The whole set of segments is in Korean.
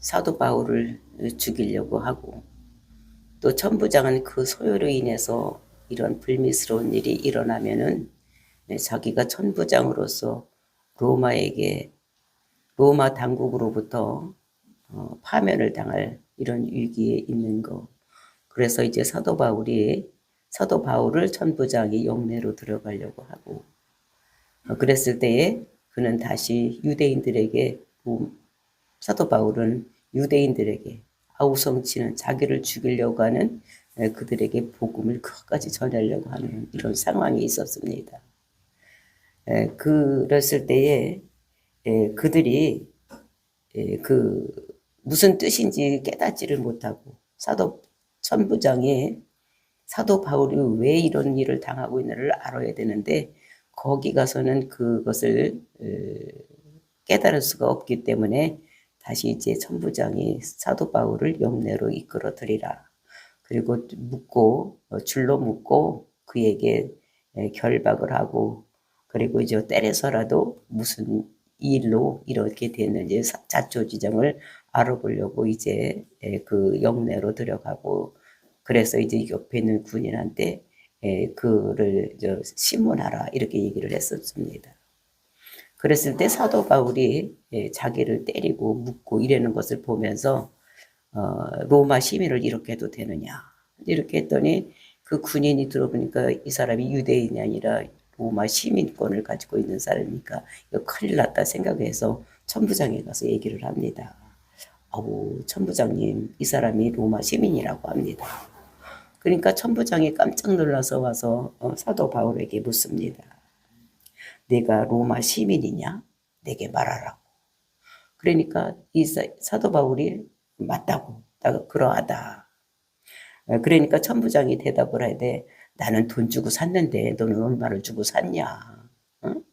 사도 바울을 죽이려고 하고, 또 천부장은 그 소요로 인해서 이런 불미스러운 일이 일어나면은 자기가 천부장으로서 로마에게, 로마 당국으로부터 파면을 당할 이런 위기에 있는 거. 그래서 이제 사도 바울을 천부장이 영내로 들어가려고 하고, 그랬을 때에 그는 다시 유대인들에게, 사도 바울은 유대인들에게 아우성치는 자기를 죽이려고 하는 그들에게 복음을 끝까지 전하려고 하는 이런 상황이 있었습니다. 그랬을 때에 그들이 그 무슨 뜻인지 깨닫지를 못하고, 천부장이 사도 바울이 왜 이런 일을 당하고 있는지를 알아야 되는데 거기 가서는 그것을 깨달을 수가 없기 때문에 다시 이제 천부장이 사도 바울을 영내로 이끌어들이라. 그리고 줄로 묶고 그에게 결박을 하고, 그리고 이제 때려서라도 무슨 일로 이렇게 됐는지 자초지정을 알아보려고 이제 그 영내로 들어가고, 그래서 이제 옆에 있는 군인한테 그를 심문하라 이렇게 얘기를 했었습니다. 그랬을 때 사도 바울이 자기를 때리고 묻고 이러는 것을 보면서 로마 시민을 이렇게 해도 되느냐 이렇게 했더니, 그 군인이 들어보니까 이 사람이 유대인이 아니라 로마 시민권을 가지고 있는 사람이니까 이거 큰일 났다 생각해서 천부장에 가서 얘기를 합니다. 아우, 천부장님, 이 사람이 로마 시민이라고 합니다. 그러니까 천부장이 깜짝 놀라서 와서 사도 바울에게 묻습니다. 내가 로마 시민이냐? 내게 말하라고. 그러니까 이 사도 바울이 맞다고, 그러하다. 그러니까 천부장이 대답을 해야 돼. 나는 돈 주고 샀는데 너는 얼마를 주고 샀냐? 응?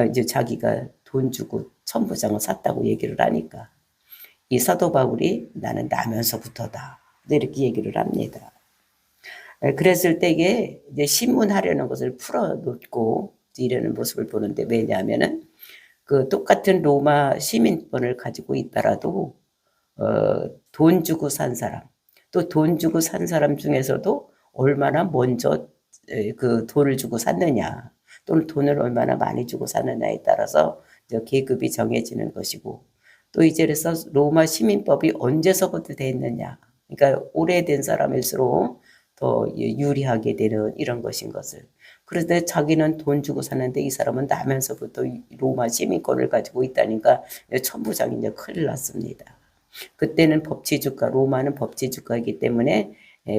이제 자기가 돈 주고 천부장을 샀다고 얘기를 하니까 이 사도 바울이 나는 나면서부터다 이렇게 얘기를 합니다. 그랬을 때에 이제 신문하려는 것을 풀어놓고 이러는 모습을 보는데, 왜냐하면은 그 똑같은 로마 시민권을 가지고 있더라도 돈 주고 산 사람, 또 돈 주고 산 사람 중에서도 얼마나 먼저 그 돈을 주고 샀느냐, 또는 돈을 얼마나 많이 주고 샀느냐에 따라서 계급이 정해지는 것이고, 또 이제 그래서 로마 시민법이 언제서부터 됐느냐, 그러니까 오래된 사람일수록 더 유리하게 되는 이런 것인 것을. 그런데 자기는 돈 주고 사는데 이 사람은 나면서부터 로마 시민권을 가지고 있다니까 천부장이 이제 큰일 났습니다. 그때는 법치주가, 로마는 법치주가이기 때문에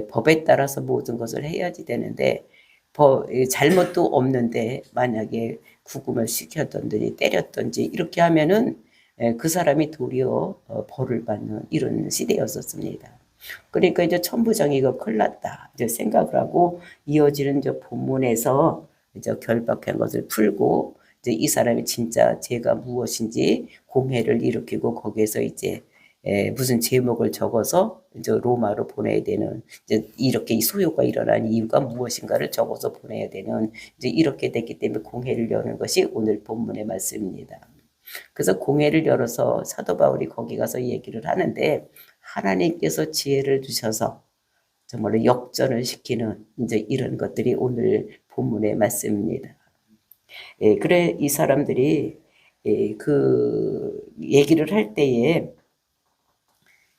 법에 따라서 모든 것을 해야지 되는데, 잘못도 없는데 만약에 구금을 시켰던지 때렸던지 이렇게 하면은 그 사람이 도리어 벌을 받는 이런 시대였었습니다. 그러니까 이제 천부장이 이거 큰일 났다 이제 생각을 하고, 이어지는 저 본문에서 이제 결박한 것을 풀고, 이제 이 사람이 진짜 죄가 무엇인지 공회를 일으키고 거기에서 이제 무슨 제목을 적어서 이제 로마로 보내야 되는, 이제 이렇게 소요가 일어난 이유가 무엇인가를 적어서 보내야 되는, 이제 이렇게 됐기 때문에 공회를 여는 것이 오늘 본문의 말씀입니다. 그래서 공회를 열어서 사도 바울이 거기 가서 얘기를 하는데, 하나님께서 지혜를 주셔서 정말로 역전을 시키는 이제 이런 것들이 오늘 본문의 말씀입니다. 그래 이 사람들이 그 얘기를 할 때에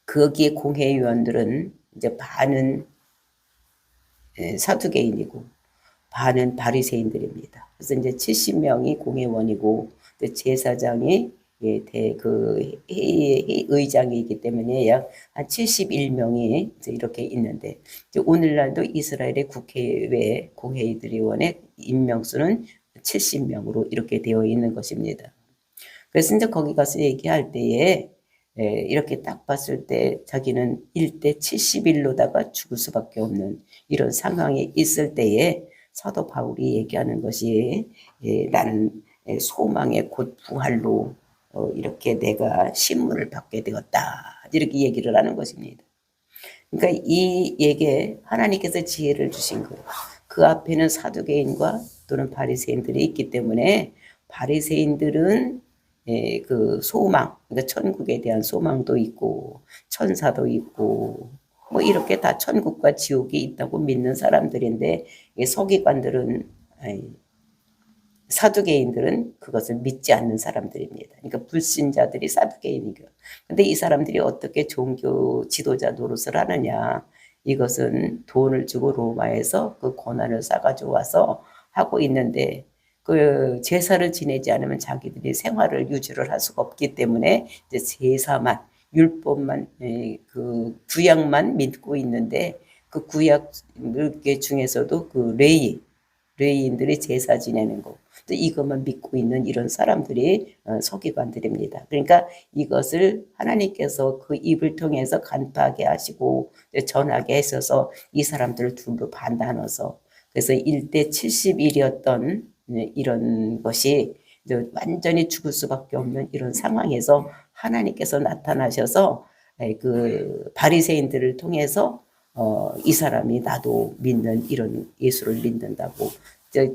거기에 공회의원들은 이제 반은 사두개인이고 반은 바리새인들입니다. 그래서 이제 70명이 공회원이고 제사장이 그 의장이기 때문에 약 한 71명이 이렇게 있는데, 오늘날도 이스라엘의 국회외 공회의원의 임명수는 70명으로 이렇게 되어 있는 것입니다. 그래서 이제 거기 가서 얘기할 때에 이렇게 딱 봤을 때 자기는 1대 71로다가 죽을 수밖에 없는 이런 상황이 있을 때에 사도 바울이 얘기하는 것이 나는 소망의 곧 부활로 이렇게 내가 신문을 받게 되었다 이렇게 얘기를 하는 것입니다. 그러니까 이 얘기에 하나님께서 지혜를 주신 거예요. 그 앞에는 사두개인과 또는 바리새인들이 있기 때문에 바리새인들은 그 소망, 그러니까 천국에 대한 소망도 있고 천사도 있고 뭐 이렇게 다 천국과 지옥이 있다고 믿는 사람들인데 서기관들은 사두개인들은 그것을 믿지 않는 사람들입니다. 그러니까 불신자들이 사두개인이고. 근데 이 사람들이 어떻게 종교 지도자 노릇을 하느냐? 이것은 돈을 주고 로마에서 그 권한을 싸가지고 와서 하고 있는데 그 제사를 지내지 않으면 자기들이 생활을 유지를 할 수가 없기 때문에 이제 제사만 율법만 그 구약만 믿고 있는데 그 구약 중에서도 그 레이인들이 제사 지내는 거 이것만 믿고 있는 이런 사람들이 서기관들입니다. 그러니까 이것을 하나님께서 그 입을 통해서 간파하게 하시고 전하게 하셔서 이 사람들을 둘로 반나눠서 그래서 1대 70일이었던 이런 것이 완전히 죽을 수밖에 없는 이런 상황에서 하나님께서 나타나셔서 그 바리새인들을 통해서 이 사람이 나도 믿는 이런 예수를 믿는다고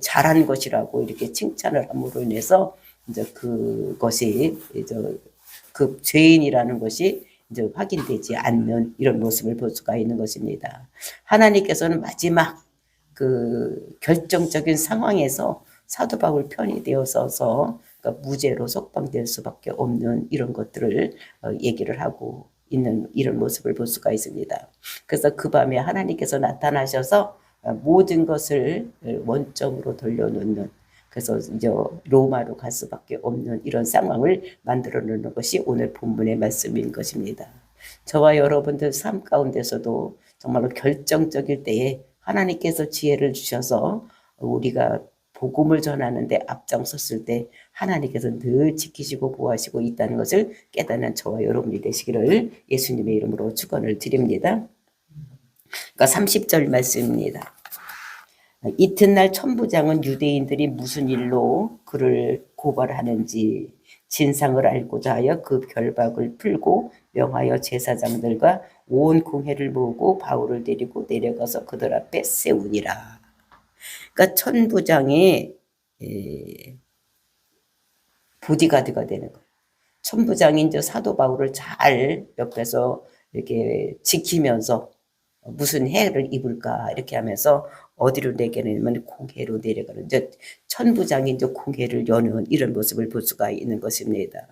잘한 것이라고 이렇게 칭찬을 함으로 인해서 이제 그것이 이제 그 죄인이라는 것이 이제 확인되지 않는 이런 모습을 볼 수가 있는 것입니다. 하나님께서는 마지막 그 결정적인 상황에서 사도 바울 편이 되어서서 그러니까 무죄로 석방될 수밖에 없는 이런 것들을 얘기를 하고 있는 이런 모습을 볼 수가 있습니다. 그래서 그 밤에 하나님께서 나타나셔서 모든 것을 원점으로 돌려놓는 그래서 이제 로마로 갈 수밖에 없는 이런 상황을 만들어 놓는 것이 오늘 본문의 말씀인 것입니다. 저와 여러분들 삶 가운데서도 정말로 결정적일 때에 하나님께서 지혜를 주셔서 우리가 복음을 전하는데 앞장섰을 때 하나님께서 늘 지키시고 보호하시고 있다는 것을 깨닫는 저와 여러분이 되시기를 예수님의 이름으로 축원을 드립니다. 그러니까 30절 말씀입니다. 이튿날 천부장은 유대인들이 무슨 일로 그를 고발하는지 진상을 알고자 하여 그 결박을 풀고 명하여 제사장들과 온 공회를 모으고 바울을 데리고 내려가서 그들 앞에 세우니라. 그러니까 천부장이 보디가드가 되는 거예요. 천부장이 이제 사도 바울을 잘 옆에서 이렇게 지키면서 무슨 해를 입을까 이렇게 하면서 어디로 내려가냐면 공회로 내려가는 이제 천부장이 이제 공회를 여는 이런 모습을 볼 수가 있는 것입니다.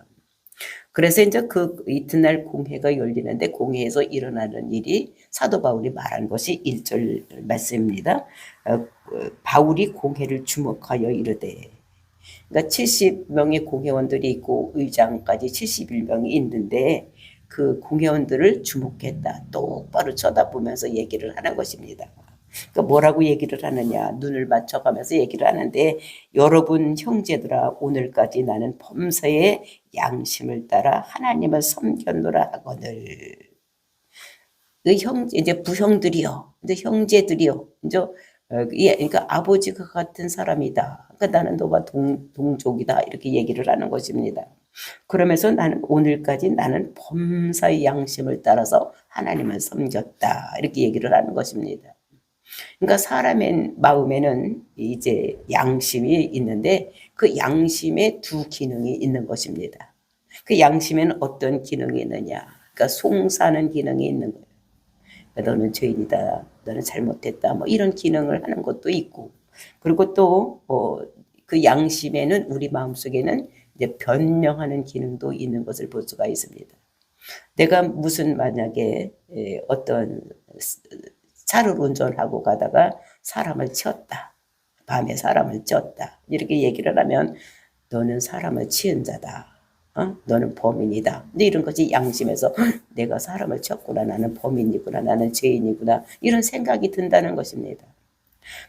그래서 이제 그 이튿날 공회가 열리는데 공회에서 일어나는 일이 사도 바울이 말한 것이 1절 말씀입니다. 바울이 공회를 주목하여 이르되 그러니까 70명의 공회원들이 있고 의장까지 71명이 있는데 그 공회원들을 주목했다. 똑바로 쳐다보면서 얘기를 하는 것입니다. 그러니까 뭐라고 얘기를 하느냐 눈을 맞춰가면서 얘기를 하는데 여러분 형제들아 오늘까지 나는 범사의 양심을 따라 하나님을 섬겼노라 하거늘 이제 부형들이요 이제 형제들이요 이제 그러니까 아버지가 같은 사람이다. 그러니까 나는 너와 동족이다 이렇게 얘기를 하는 것입니다. 그러면서 나는 오늘까지 나는 범사의 양심을 따라서 하나님을 섬겼다 이렇게 얘기를 하는 것입니다. 그러니까 사람의 마음에는 이제 양심이 있는데 그 양심에 두 기능이 있는 것입니다. 그 양심에는 어떤 기능이 있느냐? 그러니까 송사하는 기능이 있는 거예요. 너는 죄인이다, 너는 잘못했다, 뭐 이런 기능을 하는 것도 있고, 그리고 또 그 양심에는 우리 마음속에는 이제 변명하는 기능도 있는 것을 볼 수가 있습니다. 내가 무슨 만약에 어떤 차를 운전하고 가다가 사람을 치었다. 밤에 사람을 쳤다. 이렇게 얘기를 하면 너는 사람을 치은 자다. 너는 범인이다. 근데 이런 것이 양심에서 내가 사람을 쳤구나. 나는 범인이구나. 나는 죄인이구나. 이런 생각이 든다는 것입니다.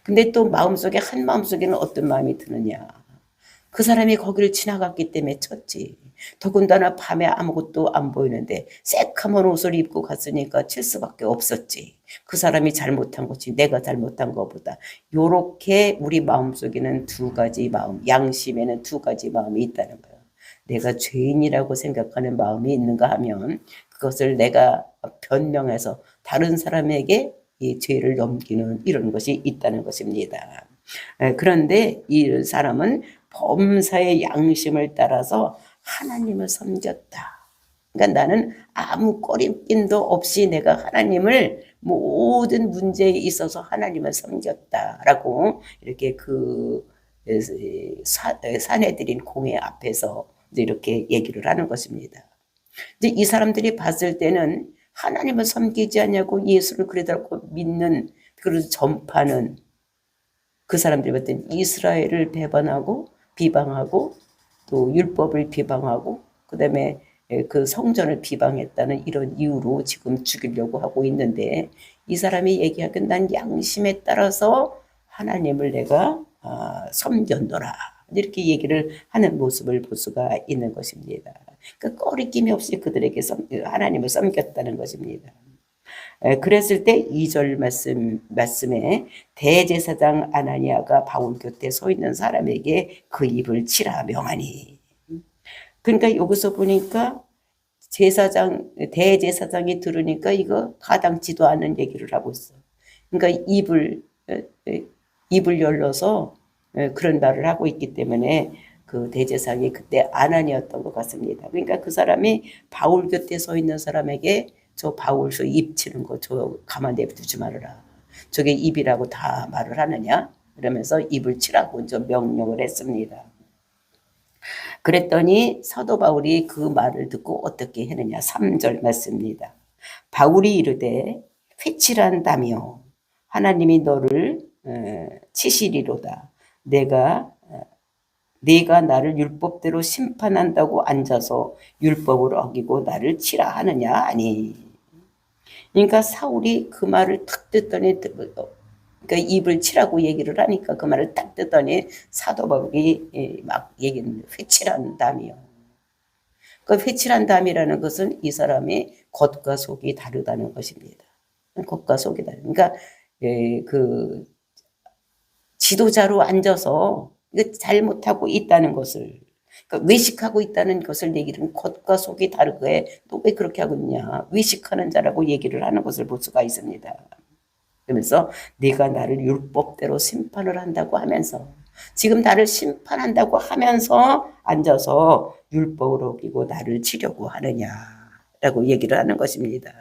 근데 또 마음속에 한 마음속에는 어떤 마음이 드느냐. 그 사람이 거기를 지나갔기 때문에 쳤지. 더군다나 밤에 아무것도 안 보이는데 새카만 옷을 입고 갔으니까 칠 수밖에 없었지. 그 사람이 잘못한 것이 내가 잘못한 것보다. 요렇게 우리 마음속에는 두 가지 마음, 양심에는 두 가지 마음이 있다는 거예요. 내가 죄인이라고 생각하는 마음이 있는가 하면 그것을 내가 변명해서 다른 사람에게 이 죄를 넘기는 이런 것이 있다는 것입니다. 그런데 이 사람은 범사의 양심을 따라서 하나님을 섬겼다. 그러니까 나는 아무 꺼림낌도 없이 내가 하나님을 모든 문제에 있어서 하나님을 섬겼다라고 이렇게 그 사내들인 공회 앞에서 이렇게 얘기를 하는 것입니다. 이제 이 사람들이 봤을 때는 하나님을 섬기지 않냐고 예수를 그러다고 믿는, 그리고 전파는 그 사람들이 봤을 때는 이스라엘을 배반하고 비방하고 또 율법을 비방하고 그다음에 그 성전을 비방했다는 이런 이유로 지금 죽이려고 하고 있는데, 이 사람이 얘기하길 난 양심에 따라서 하나님을 내가 섬겼노라, 이렇게 얘기를 하는 모습을 볼 수가 있는 것입니다. 그러니까 꺼리낌이 없이 그들에게 하나님을 섬겼다는 것입니다. 그랬을 때 2절 말씀에 대제사장 아나니아가 바울 곁에 서 있는 사람에게 그 입을 치라 명하니. 그러니까 여기서 보니까 대제사장이 들으니까 이거 가당치도 않은 얘기를 하고 있어. 그러니까 입을 열러서 그런 말을 하고 있기 때문에 그 대제사장이 그때 아나니였던 것 같습니다. 그러니까 그 사람이 바울 곁에 서 있는 사람에게 저 바울 저 입 치는 거 저 가만 내두지 말아라. 저게 입이라고 다 말을 하느냐? 그러면서 입을 치라고 저 명령을 했습니다. 그랬더니 사도 바울이 그 말을 듣고 어떻게 했느냐. 3절 말씀입니다. 바울이 이르되 회칠한다며 하나님이 너를 치시리로다. 네가 나를 율법대로 심판한다고 앉아서 율법을 어기고 나를 치라 하느냐 아니. 그러니까 사울이 그 말을 탁 듣더니, 그러니까 입을 치라고 얘기를 하니까 그 말을 딱 듣더니 사도 바울이 막 얘기는 회칠한다며. 그 회칠한다이라는 것은 이 사람이 겉과 속이 다르다는 것입니다. 겉과 속이 다르. 그러니까 그 지도자로 앉아서 잘못하고 있다는 것을, 그러니까 외식하고 있다는 것을 얘기는 겉과 속이 다르게 또 왜 그렇게 하고 있냐, 외식하는 자라고 얘기를 하는 것을 볼 수가 있습니다. 그러면서 네가 나를 율법대로 심판을 한다고 하면서, 지금 나를 심판한다고 하면서 앉아서 율법을 어기고 나를 치려고 하느냐라고 얘기를 하는 것입니다.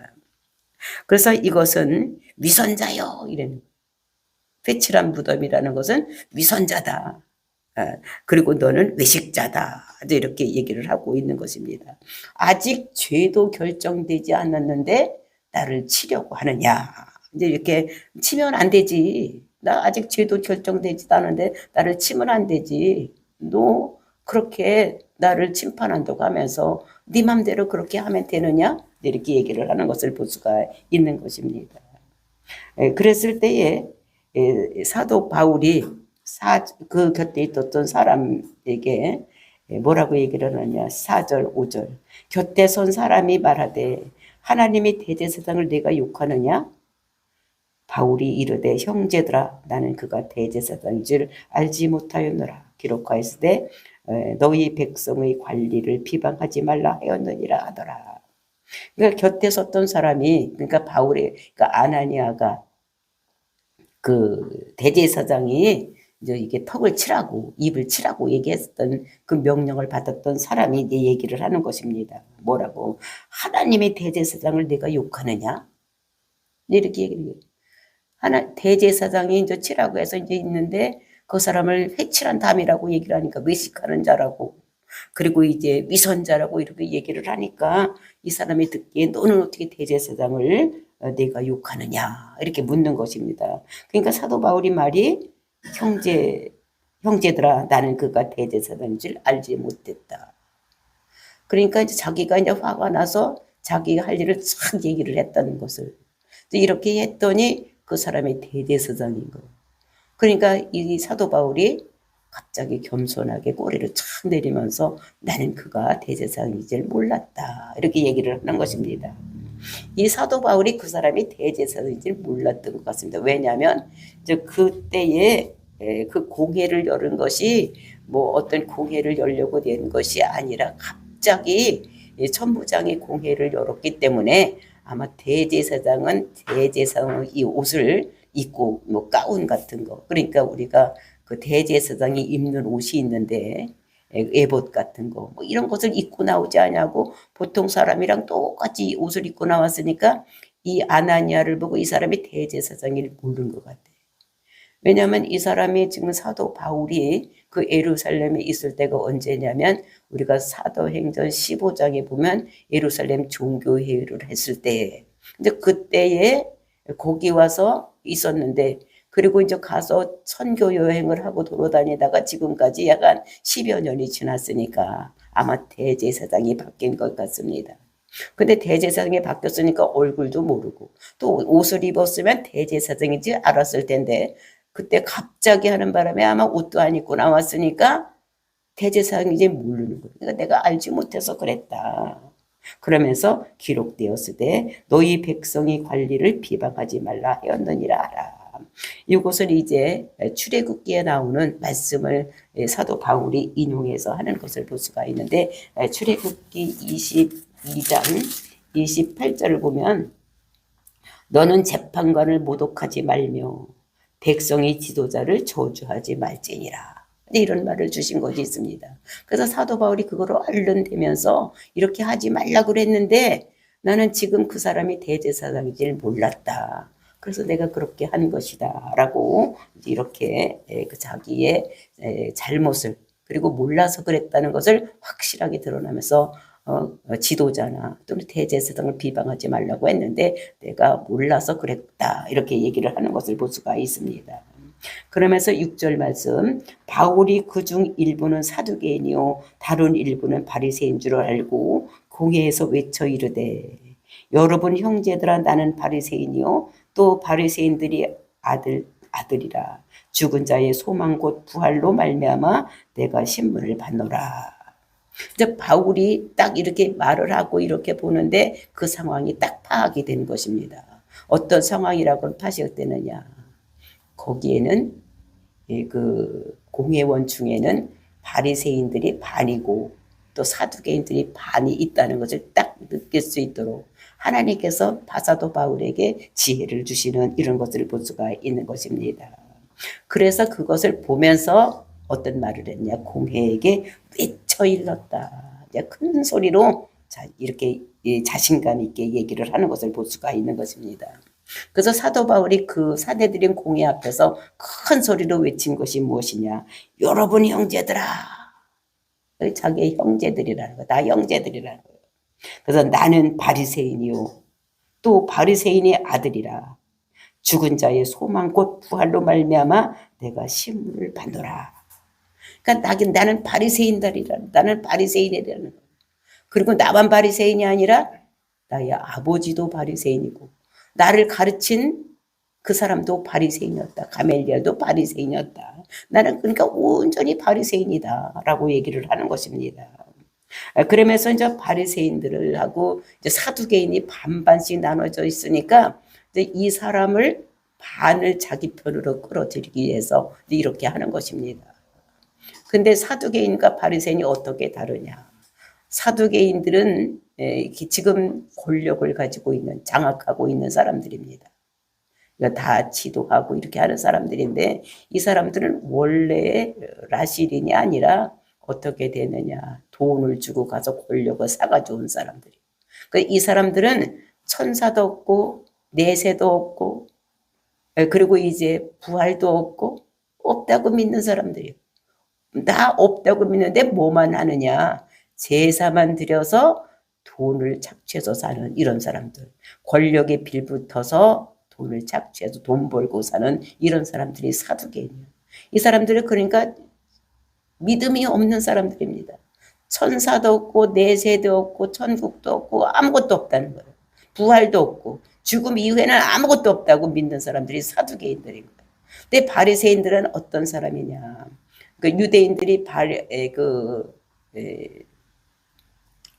그래서 이것은 위선자요 이래는, 회칠한 무덤이라는 것은 위선자다. 그리고 너는 외식자다. 이렇게 얘기를 하고 있는 것입니다. 아직 죄도 결정되지 않았는데 나를 치려고 하느냐. 이제 이렇게 치면 안 되지. 나 아직 죄도 결정되지도 않은데 나를 치면 안 되지. 너 그렇게 나를 심판한다고 하면서 네 맘대로 그렇게 하면 되느냐? 이렇게 얘기를 하는 것을 볼 수가 있는 것입니다. 그랬을 때에 사도 바울이 그 곁에 있었던 사람에게 뭐라고 얘기를 하느냐. 4절 5절 곁에 선 사람이 말하되 하나님이 대제사장을 내가 욕하느냐. 바울이 이르되 형제들아 나는 그가 대제사장인 줄 알지 못하였노라. 기록하였으되 너희 백성의 관리를 비방하지 말라 하였느니라 하더라. 그러니까 곁에 섰던 사람이, 그러니까 그러니까 아나니아가 그 대제사장이 이제 이게 턱을 치라고, 입을 치라고 얘기했던 그 명령을 받았던 사람이 이제 얘기를 하는 것입니다. 뭐라고? 하나님의 대제사장을 내가 욕하느냐? 이렇게 얘기해요. 대제사장이 이제 치라고 해서 이제 있는데 그 사람을 회칠한 담이라고 얘기를 하니까 외식하는 자라고, 그리고 이제 위선자라고 이렇게 얘기를 하니까 이 사람이 듣기에 너는 어떻게 대제사장을 내가 욕하느냐 이렇게 묻는 것입니다. 그러니까 사도 바울이 말이 형제들아 나는 그가 대제사장인 줄 알지 못했다. 그러니까 이제 자기가 이제 화가 나서 자기가 할 일을 싹 얘기를 했다는 것을, 이렇게 했더니 그 사람이 대제사장인 거. 그러니까 이 사도 바울이 갑자기 겸손하게 꼬리를 착 내리면서 나는 그가 대제사장인 줄 몰랐다 이렇게 얘기를 하는 것입니다. 이 사도 바울이 그 사람이 대제사장인 줄 몰랐던 것 같습니다. 왜냐하면 이제 그때에 그 공회를 열은 것이 뭐 어떤 공회를 열려고 된 것이 아니라 갑자기 천부장이 공회를 열었기 때문에 아마 대제사장은 대제사장의 이 옷을 입고 뭐 가운 같은 거, 그러니까 우리가 그 대제사장이 입는 옷이 있는데 에봇 같은 거, 뭐 이런 것을 입고 나오지 않냐고 보통 사람이랑 똑같이 옷을 입고 나왔으니까 이 아나니아를 보고 이 사람이 대제사장을 모르는 것 같아요. 왜냐하면 이 사람이 지금 사도 바울이 그 예루살렘에 있을 때가 언제냐면 우리가 사도행전 15장에 보면 예루살렘 종교회의를 했을 때 근데 그때에 거기 와서 있었는데 그리고 이제 가서 선교 여행을 하고 돌아다니다가 지금까지 약간 10여 년이 지났으니까 아마 대제사장이 바뀐 것 같습니다. 근데 대제사장이 바뀌었으니까 얼굴도 모르고 또 옷을 입었으면 대제사장인지 알았을 텐데 그때 갑자기 하는 바람에 아마 옷도 안 입고 나왔으니까 대제사장인지 모르는 거예요. 그러니까 내가 알지 못해서 그랬다. 그러면서 기록되었을 때 너희 백성이 관리를 비방하지 말라 하였느니라 하라. 이것을 이제 출애굽기에 나오는 말씀을 사도 바울이 인용해서 하는 것을 볼 수가 있는데 출애굽기 22장 28절을 보면 너는 재판관을 모독하지 말며 백성의 지도자를 저주하지 말지니라. 이런 말을 주신 것이 있습니다. 그래서 사도 바울이 그거를 얼른 대면서 이렇게 하지 말라고 그랬는데 나는 지금 그 사람이 대제사장인지를 몰랐다. 그래서 내가 그렇게 한 것이다 라고 이렇게 그 자기의 잘못을 그리고 몰라서 그랬다는 것을 확실하게 드러나면서 지도자나 또는 대제사장을 비방하지 말라고 했는데 내가 몰라서 그랬다 이렇게 얘기를 하는 것을 볼 수가 있습니다. 그러면서 6절 말씀 바울이 그중 일부는 사두개인이요 다른 일부는 바리새인 줄 알고 공회에서 외쳐 이르되 여러분 형제들아 나는 바리새인이요 또 바리새인들이 아들이라 죽은 자의 소망 곧 부활로 말미암아 내가 신문을 받노라. 이제 바울이 딱 이렇게 말을 하고 이렇게 보는데 그 상황이 딱 파악이 된 것입니다. 어떤 상황이라고 파악되느냐. 거기에는 그 공회원 중에는 바리새인들이 반이고 또 사두개인들이 반이 있다는 것을 딱 느낄 수 있도록 하나님께서 사도 바울에게 지혜를 주시는 이런 것을 볼 수가 있는 것입니다. 그래서 그것을 보면서 어떤 말을 했냐. 공회에게 외쳐 일렀다. 큰 소리로 이렇게 자신감 있게 얘기를 하는 것을 볼 수가 있는 것입니다. 그래서 사도 바울이 그 사대들인 공회 앞에서 큰 소리로 외친 것이 무엇이냐. 여러분 형제들아. 자기의 형제들이라는 거. 다 형제들이라는 거예요. 그래서 나는 바리새인이요. 또 바리새인의 아들이라. 죽은 자의 소망 곧 부활로 말미암아 내가 신문을 받노라. 그러니까 나는 바리새인들이라. 나는 바리새인이라는 거예요. 그리고 나만 바리새인이 아니라 나의 아버지도 바리새인이고 나를 가르친 그 사람도 바리새인이었다. 가멜리엘도 바리새인이었다. 나는 그러니까 온전히 바리새인이다 라고 얘기를 하는 것입니다. 그러면서 이제 바리새인들을 하고 이제 사두개인이 반반씩 나눠져 있으니까 이제 이 사람을 반을 자기 편으로 끌어들이기 위해서 이렇게 하는 것입니다. 근데 사두개인과 바리새인이 어떻게 다르냐. 사두개인들은 지금 권력을 가지고 있는 장악하고 있는 사람들입니다. 다 지도하고 이렇게 하는 사람들인데 이 사람들은 원래 라실인이 아니라 어떻게 되느냐. 돈을 주고 가서 권력을 사가지고 온 사람들이에요. 이 사람들은 천사도 없고 내세도 없고 그리고 이제 부활도 없고 없다고 믿는 사람들이에요. 다 없다고 믿는데 뭐만 하느냐. 제사만 드려서 돈을 착취해서 사는 이런 사람들. 권력에 빌붙어서 돈을 착취해서 돈 벌고 사는 이런 사람들이 사두개인이에요. 이 사람들은 그러니까 믿음이 없는 사람들입니다. 천사도 없고 내세도 없고 천국도 없고 아무것도 없다는 거예요. 부활도 없고 죽음 이후에는 아무것도 없다고 믿는 사람들이 사두개인들인 거예요. 근데 바리새인들은 어떤 사람이냐. 그 유대인들이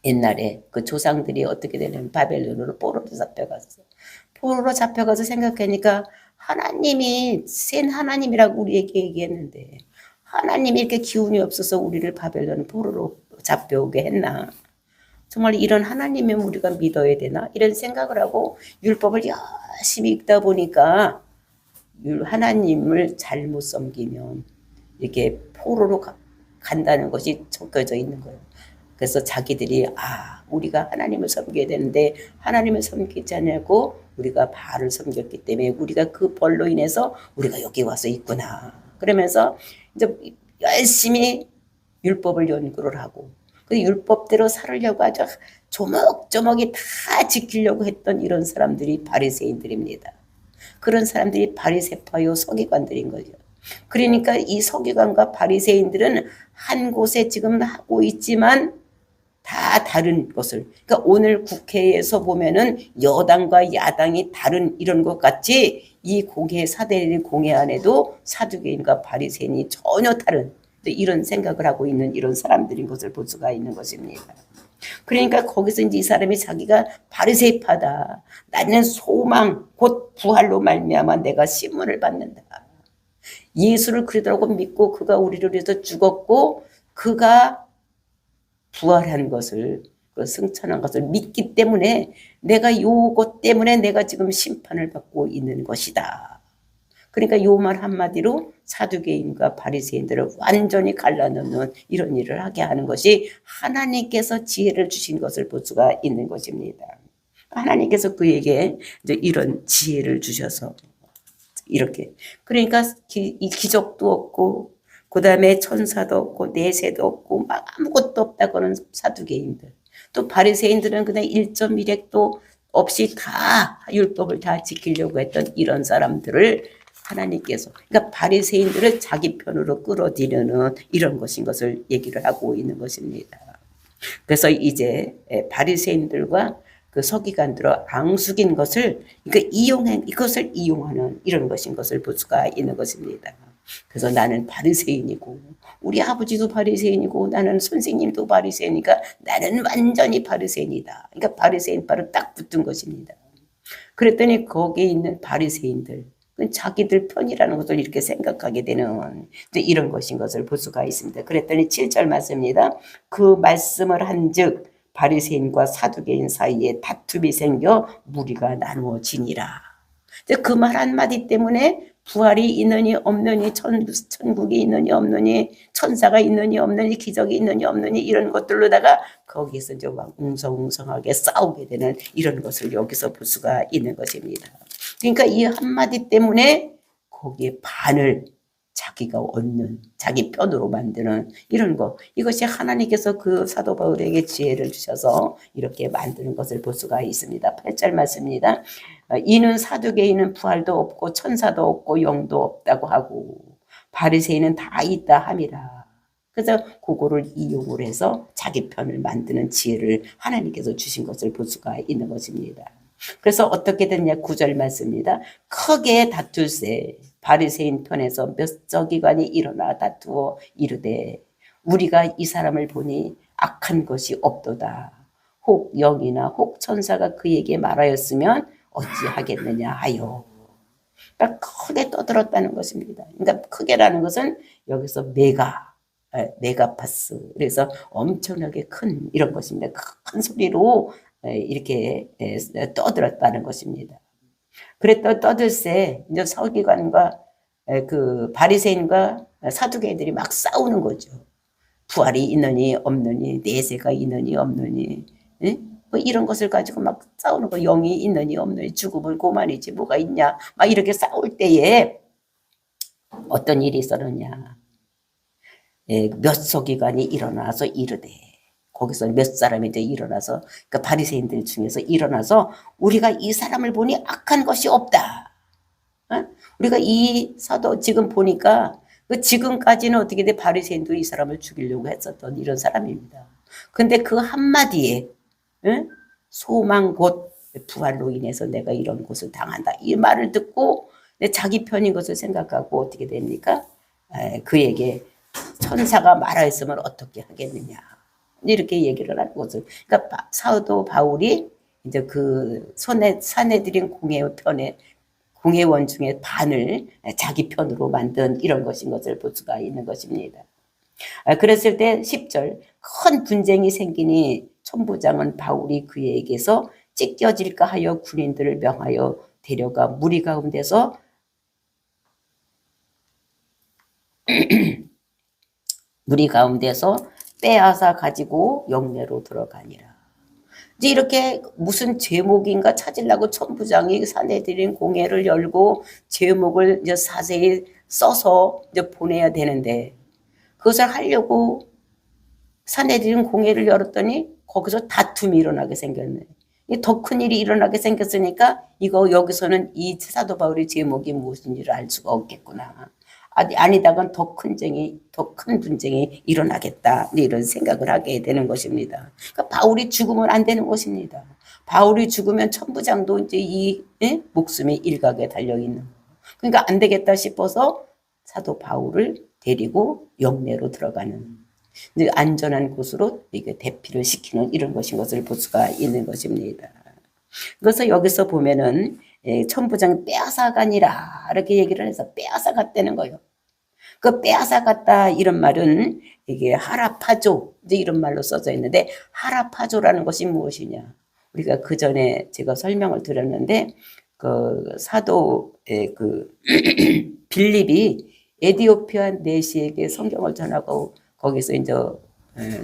옛날에 그 조상들이 어떻게 되냐면 바벨론으로 포로로 잡혀갔어. 포로로 잡혀가서 생각하니까 하나님이 센 하나님이라고 우리에게 얘기했는데 하나님이 이렇게 기운이 없어서 우리를 바벨론 포로로 잡혀오게 했나. 정말 이런 하나님의 우리가 믿어야 되나 이런 생각을 하고 율법을 열심히 읽다 보니까 하나님을 잘못 섬기면 이렇게 포로로 간다는 것이 적혀져 있는 거예요. 그래서 자기들이 우리가 하나님을 섬겨야 되는데 하나님을 섬기지 않고 우리가 바알을 섬겼기 때문에 우리가 그 벌로 인해서 우리가 여기 와서 있구나. 그러면서 이제 열심히 율법을 연구를 하고 그 율법대로 살으려고 아주 조목조목이 다 지키려고 했던 이런 사람들이 바리새인들입니다. 그런 사람들이 바리새파요 서기관들인 거죠. 그러니까 이 서기관과 바리새인들은 한 곳에 지금 하고 있지만 다 다른 것을, 그러니까 오늘 국회에서 보면은 여당과 야당이 다른 이런 것 같이 이 공회, 사대리 공회 안에도 사두개인과 바리새인이 전혀 다른 이런 생각을 하고 있는 이런 사람들인 것을 볼 수가 있는 것입니다. 그러니까 거기서 이제 이 사람이 자기가 바리새파다. 나는 소망 곧 부활로 말미암아 내가 신문을 받는다. 예수를 그리스도라고 믿고 그가 우리를 위해서 죽었고 그가 부활한 것을 승천한 것을 믿기 때문에 내가 요것 때문에 내가 지금 심판을 받고 있는 것이다. 그러니까 요 말 한마디로 사두개인과 바리새인들을 완전히 갈라놓는 이런 일을 하게 하는 것이 하나님께서 지혜를 주신 것을 볼 수가 있는 것입니다. 하나님께서 그에게 이제 이런 지혜를 주셔서 이렇게 그러니까 이 기적도 없고 그 다음에 천사도 없고 내세도 없고 막 아무것도 없다고는 사두개인들 또 바리새인들은 그냥 1.1핵도 없이 다 율법을 다 지키려고 했던 이런 사람들을 하나님께서 그러니까 바리새인들을 자기 편으로 끌어들이는 이런 것인 것을 얘기를 하고 있는 것입니다. 그래서 이제 바리새인들과 그 서기관들을 앙숙인 것을 그러니까 이것을 이용하는 이런 것인 것을 볼 수가 있는 것입니다. 그래서 나는 바리새인이고 우리 아버지도 바리새인이고 나는 선생님도 바리새인이니까 나는 완전히 바리새인이다. 그러니까 바리새인 바로 딱 붙은 것입니다. 그랬더니 거기에 있는 바리새인들 자기들 편이라는 것을 이렇게 생각하게 되는 이런 것인 것을 볼 수가 있습니다. 그랬더니 7절 말씀입니다. 그 말씀을 한즉 바리새인과 사두개인 사이에 다툼이 생겨 무리가 나누어지니라. 그 말 한마디 때문에 부활이 있느니 없느니 천국이 있느니 없느니 천사가 있느니 없느니 기적이 있느니 없느니 이런 것들로다가 거기서 이제 막 웅성웅성하게 싸우게 되는 이런 것을 여기서 볼 수가 있는 것입니다. 그러니까 이 한마디 때문에 거기에 반을 자기가 얻는 자기 편으로 만드는 이런 거 이것이 하나님께서 그 사도 바울에게 지혜를 주셔서 이렇게 만드는 것을 볼 수가 있습니다. 8절 말씀입니다. 이는 사두개인은 부활도 없고 천사도 없고 영도 없다고 하고 바리새인은 다 있다 함이라. 그래서 그거를 이용을 해서 자기 편을 만드는 지혜를 하나님께서 주신 것을 볼 수가 있는 것입니다. 그래서 어떻게 됐냐 9절 말씀입니다. 크게 다툴세 바리새인 편에서 몇 서기관이 일어나 다투어 이르되 우리가 이 사람을 보니 악한 것이 없도다. 혹 영이나 혹 천사가 그에게 말하였으면 어찌하겠느냐 하여. 그러니까 크게 떠들었다는 것입니다. 그러니까 크게라는 것은 여기서 메가파스 그래서 엄청나게 큰 이런 것입니다. 큰 소리로 이렇게 떠들었다는 것입니다. 그랬더 떠들세 이제 서기관과 그 바리새인과 사두개인들이 막 싸우는 거죠. 부활이 있느니 없느니 내세가 있느니 없느니 뭐 이런 것을 가지고 막 싸우는 거 영이 있느니 없느니 죽음은 고만이지 뭐가 있냐 막 이렇게 싸울 때에 어떤 일이 있었느냐 몇 서기관이 일어나서 이르되 거기서 몇 사람이 이제 일어나서 그러니까 바리새인들 중에서 일어나서 우리가 이 사람을 보니 악한 것이 없다. 우리가 이 사도 지금 보니까 그 지금까지는 어떻게 돼 바리새인도 이 사람을 죽이려고 했었던 이런 사람입니다. 근데 그 한마디에 소망 곧 부활로 인해서 내가 이런 것을 당한다. 이 말을 듣고 자기 편인 것을 생각하고 어떻게 됩니까? 그에게 천사가 말하였으면 어떻게 하겠느냐. 이렇게 얘기를 하는 것을. 그러니까 사도 바울이 이제 그 사내들인 공회원 중에 반을 자기 편으로 만든 이런 것인 것을 볼 수가 있는 것입니다. 그랬을 때 10절 큰 분쟁이 생기니 천부장은 바울이 그에게서 찢겨질까 하여 군인들을 명하여 데려가 무리 가운데서 우리 가운데서 빼앗아 가지고 영내로 들어가니라. 이제 이렇게 무슨 제목인가 찾으려고 천부장이 사내들인 공회를 열고 제목을 이제 자세히 써서 이제 보내야 되는데 그것을 하려고 사내들인 공회를 열었더니 거기서 다툼이 일어나게 생겼네. 더 큰 일이 일어나게 생겼으니까 이거 여기서는 이 사도 바울의 제목이 무엇인지를 알 수가 없겠구나. 아니다간 더 큰 분쟁이 일어나겠다. 이런 생각을 하게 되는 것입니다. 그러니까 바울이 죽으면 안 되는 것입니다. 바울이 죽으면 천부장도 이제 이 목숨이 일각에 달려있는. 그러니까 안 되겠다 싶어서 사도 바울을 데리고 영내로 들어가는. 안전한 곳으로 이게 대피를 시키는 이런 것을 볼 수가 있는 것입니다. 그래서 여기서 보면은 천부장이 빼앗아가니라 이렇게 얘기를 해서 빼앗아갔다는 거예요. 그 빼앗아갔다 이런 말은 이게 하라파조 이런 말로 써져 있는데 하라파조라는 것이 무엇이냐? 우리가 그 전에 제가 설명을 드렸는데 그 사도의 그 빌립이 에디오피아 내시에게 성경을 전하고 거기서 이제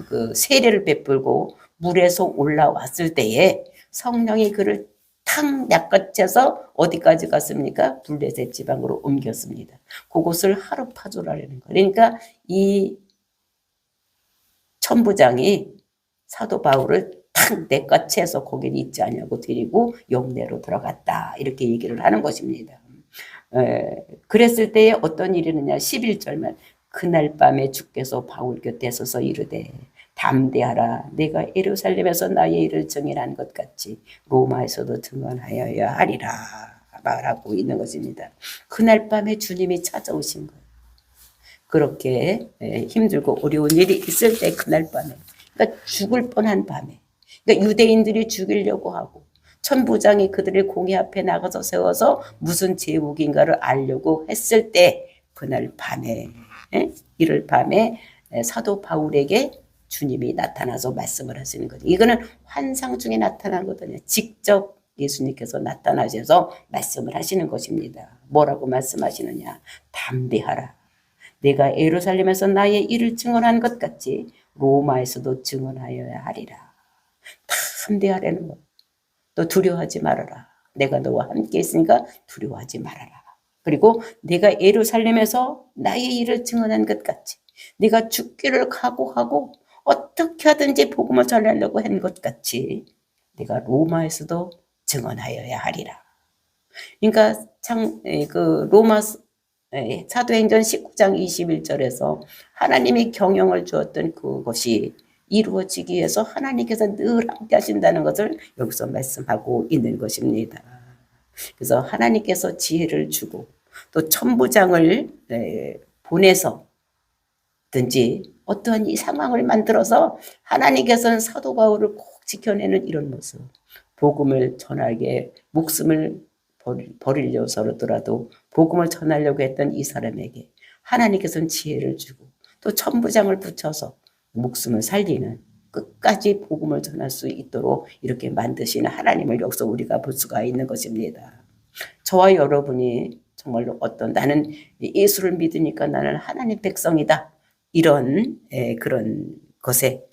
그 세례를 베풀고 물에서 올라왔을 때에 성령이 그를 탁 낚아채서 어디까지 갔습니까? 블레셋 지방으로 옮겼습니다. 그곳을 하르파조라는 거예요. 그러니까 이 천부장이 사도 바울을 탁 낚아채서 거기는 있지 않냐고 데리고 영내로 들어갔다. 이렇게 얘기를 하는 것입니다. 그랬을 때에 어떤 일이 있느냐 11절만 그날 밤에 주께서 바울 곁에 서서 이르되 담대하라 내가 예루살렘에서 나의 일을 증인한 것 같이 로마에서도 증언하여야 하리라 말하고 있는 것입니다. 그날 밤에 주님이 찾아오신 거예요. 그렇게 힘들고 어려운 일이 있을 때 그날 밤에 그러니까 죽을 뻔한 밤에 그러니까 유대인들이 죽이려고 하고 천부장이 그들의 공회 앞에 나가서 세워서 무슨 제목인가를 알려고 했을 때 그날 밤에 이를 밤에 사도 바울에게 주님이 나타나서 말씀을 하시는 거죠. 이거는 환상 중에 나타난 거거든요. 직접 예수님께서 나타나셔서 말씀을 하시는 것입니다. 뭐라고 말씀하시느냐? 담대하라. 내가 예루살렘에서 나의 일을 증언한 것 같이 로마에서도 증언하여야 하리라. 담대하라는 것. 또 두려워하지 말아라. 내가 너와 함께 있으니까 두려워하지 말아라. 그리고 내가 예루살렘에서 나의 일을 증언한 것 같이 네가 죽기를 각오하고 어떻게 하든지 복음을 전하려고 한 것 같이 내가 로마에서도 증언하여야 하리라. 그러니까 그 로마 사도행전 19장 21절에서 하나님이 경영을 주었던 그것이 이루어지기 위해서 하나님께서 늘 함께 하신다는 것을 여기서 말씀하고 있는 것입니다. 그래서 하나님께서 지혜를 주고 또 천부장을 보내서 든지 어떠한 이 상황을 만들어서 하나님께서는 사도 바울을 꼭 지켜내는 이런 모습. 복음을 전하게 목숨을 버리려서라도 복음을 전하려고 했던 이 사람에게 하나님께서는 지혜를 주고 또 천부장을 붙여서 목숨을 살리는 끝까지 복음을 전할 수 있도록 이렇게 만드시는 하나님을 여기서 우리가 볼 수가 있는 것입니다. 저와 여러분이 정말로 나는 예수를 믿으니까 나는 하나님 백성이다. 이런 그런 것에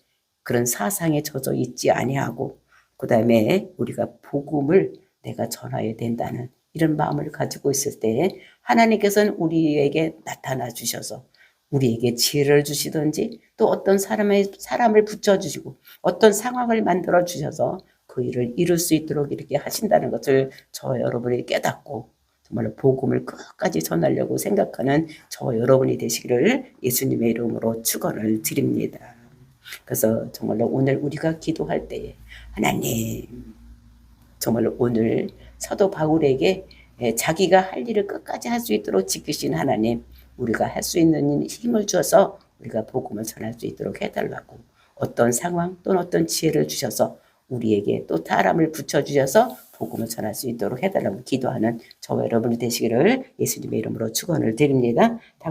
그런 사상에 젖어 있지 아니하고 그 다음에 우리가 복음을 내가 전해야 된다는 이런 마음을 가지고 있을 때 하나님께서는 우리에게 나타나 주셔서 우리에게 지혜를 주시든지 또 어떤 사람을 붙여주시고 어떤 상황을 만들어 주셔서 그 일을 이룰 수 있도록 이렇게 하신다는 것을 저 여러분이 깨닫고 정말로 복음을 끝까지 전하려고 생각하는 저 여러분이 되시기를 예수님의 이름으로 축원을 드립니다. 그래서 정말로 오늘 우리가 기도할 때에 하나님 정말로 오늘 사도 바울에게 자기가 할 일을 끝까지 할 수 있도록 지키신 하나님 우리가 할 수 있는 힘을 주어서 우리가 복음을 전할 수 있도록 해달라고 어떤 상황 또는 어떤 지혜를 주셔서 우리에게 또 사람을 붙여주셔서 복음을 전할 수 있도록 해달라고 기도하는 저와 여러분이 되시기를 예수님의 이름으로 축원을 드립니다.